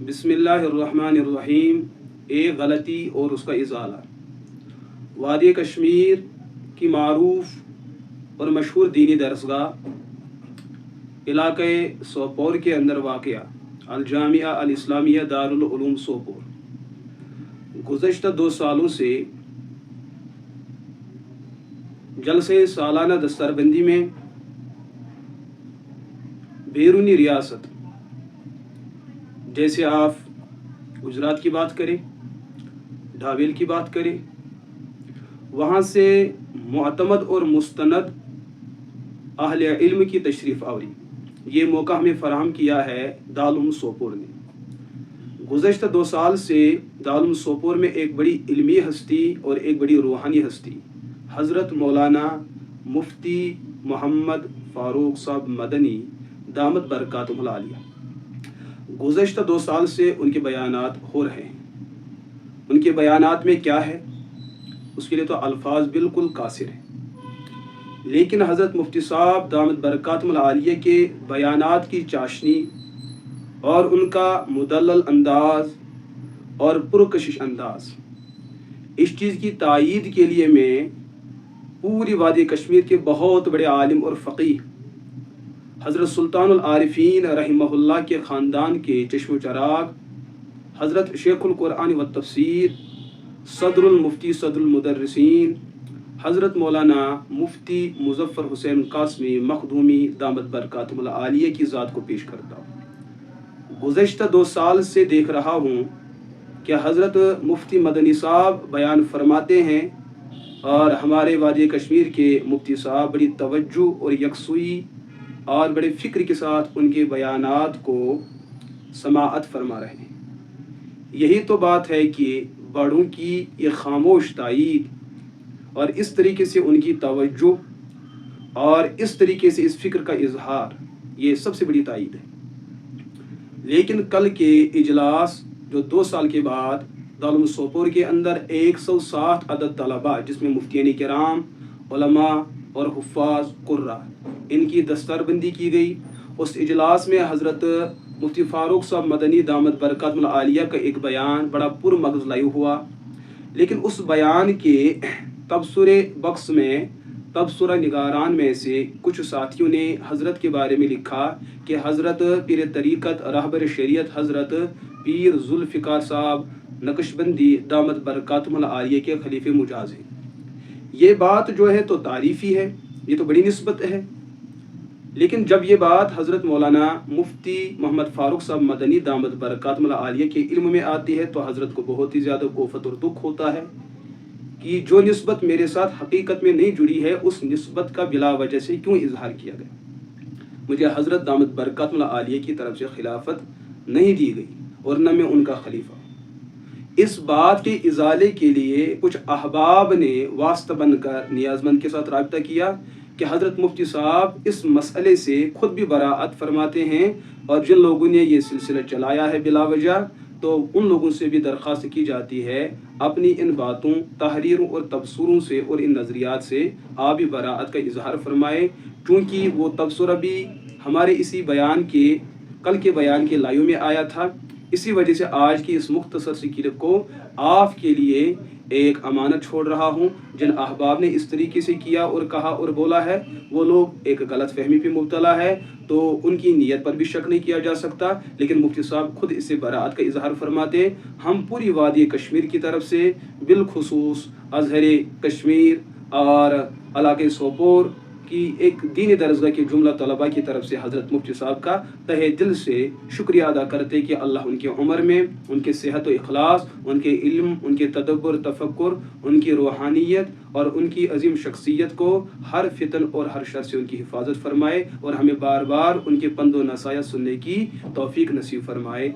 بسم اللہ الرحمن الرحیم۔ ایک غلطی اور اس کا ازالہ۔ وادی کشمیر کی معروف اور مشہور دینی درسگاہ علاقۂ سوپور کے اندر واقع الجامعہ الاسلامیہ دارالعلوم سوپور گزشتہ 2 سالوں سے جلسے سالانہ دستربندی میں بیرونی ریاست جیسے آپ گجرات کی بات کریں، ڈھاویل کی بات کریں، وہاں سے معتمد اور مستند اہل علم کی تشریف آوری، یہ موقع ہمیں فراہم کیا ہے دارالعلوم سوپور نے۔ گزشتہ 2 سال سے دارالعلوم سوپور میں ایک بڑی علمی ہستی اور ایک بڑی روحانی ہستی حضرت مولانا مفتی محمد فاروق صاحب مدنی دامت برکاتہم العالیہ، گزشتہ 2 سال سے ان کے بیانات ہو رہے ہیں۔ ان کے بیانات میں کیا ہے اس کے لیے تو الفاظ بالکل قاصر ہیں، لیکن حضرت مفتی صاحب دامت برکاتہم العالیہ کے بیانات کی چاشنی اور ان کا مدلل انداز اور پرکشش انداز، اس چیز کی تائید کے لیے میں پوری وادی کشمیر کے بہت بڑے عالم اور فقیہ حضرت سلطان العارفین رحمہ اللہ کے خاندان کے چشم و چراغ حضرت شیخ القرآن و تفسیر صدر المفتی صدر المدرسین حضرت مولانا مفتی مظفر حسین قاسمی مخدومی دامت برکاتہم العالیہ کی ذات کو پیش کرتا ہوں۔ گزشتہ 2 سال سے دیکھ رہا ہوں کہ حضرت مفتی مدنی صاحب بیان فرماتے ہیں اور ہمارے وادی کشمیر کے مفتی صاحب بڑی توجہ اور یکسوئی اور بڑے فکر کے ساتھ ان کے بیانات کو سماعت فرما رہے ہیں۔ یہی تو بات ہے کہ بڑوں کی یہ خاموش تائید اور اس طریقے سے ان کی توجہ اور اس طریقے سے اس فکر کا اظہار، یہ سب سے بڑی تائید ہے۔ لیکن کل کے اجلاس جو 2 سال کے بعد دارالعلوم سوپور کے اندر 160 عدد طلباء جس میں مفتیان کرام، علماء اور حفاظ قراء ان کی دستربندی کی گئی، اس اجلاس میں حضرت مفتی فاروق صاحب مدنی دامت برکاتہم العالیہ کا ایک بیان بڑا پرمغز لائی ہوا، لیکن اس بیان کے تبصرے بخش میں تبصرہ نگاران میں سے کچھ ساتھیوں نے حضرت کے بارے میں لکھا کہ حضرت پیر طریقت رہبر شریعت حضرت پیر ذوالفقار صاحب نقشبندی دامت برکاتہم العالیہ کے خلیفہ مجاز ہیں۔ یہ بات جو ہے تو تعریفی ہے، یہ تو بڑی نسبت ہے، لیکن جب یہ بات حضرت مولانا مفتی محمد فاروق صاحب مدنی دامت برکاتہم العالیہ کے علم میں آتی ہے تو حضرت کو بہت ہی زیادہ کوفت اور دکھ ہوتا ہے کہ جو نسبت میرے ساتھ حقیقت میں نہیں جڑی ہے اس نسبت کا بلا وجہ سے کیوں اظہار کیا گیا۔ مجھے حضرت دامت برکاتہم العالیہ کی طرف سے خلافت نہیں دی گئی اور نہ میں ان کا خلیفہ۔ اس بات کے ازالے کے لیے کچھ احباب نے واسطہ بن کر نیاز مند کے ساتھ رابطہ کیا کہ حضرت مفتی صاحب اس مسئلے سے خود بھی براعت فرماتے ہیں، اور جن لوگوں نے یہ سلسلہ چلایا ہے بلا وجہ تو ان لوگوں سے بھی درخواست کی جاتی ہے اپنی ان باتوں، تحریروں اور تبصروں سے اور ان نظریات سے آپ بھی براعت کا اظہار فرمائے، کیونکہ وہ تبصرہ بھی ہمارے اسی بیان کے کل کے بیان کے لائیو میں آیا تھا۔ اسی وجہ سے آج کی اس مختصر سی کلپ کو آپ کے لیے ایک امانت چھوڑ رہا ہوں۔ جن احباب نے اس طریقے سے کیا اور کہا اور بولا ہے وہ لوگ ایک غلط فہمی پہ مبتلا ہے، تو ان کی نیت پر بھی شک نہیں کیا جا سکتا، لیکن مفتی صاحب خود اس سے براعت کا اظہار فرماتے۔ ہم پوری وادی کشمیر کی طرف سے بالخصوص ازہر کشمیر اور علاقۂ سوپور کی ایک دینی درسگاہ کے جملہ طلباء کی طرف سے حضرت مفتی صاحب کا تہہ دل سے شکریہ ادا کرتے کہ اللہ ان کی عمر میں ان کے صحت و اخلاص، ان کے علم، ان کے تدبر تفکر، ان کی روحانیت اور ان کی عظیم شخصیت کو ہر فتن اور ہر شر سے ان کی حفاظت فرمائے، اور ہمیں بار بار ان کے پند و نصائح سننے کی توفیق نصیب فرمائے۔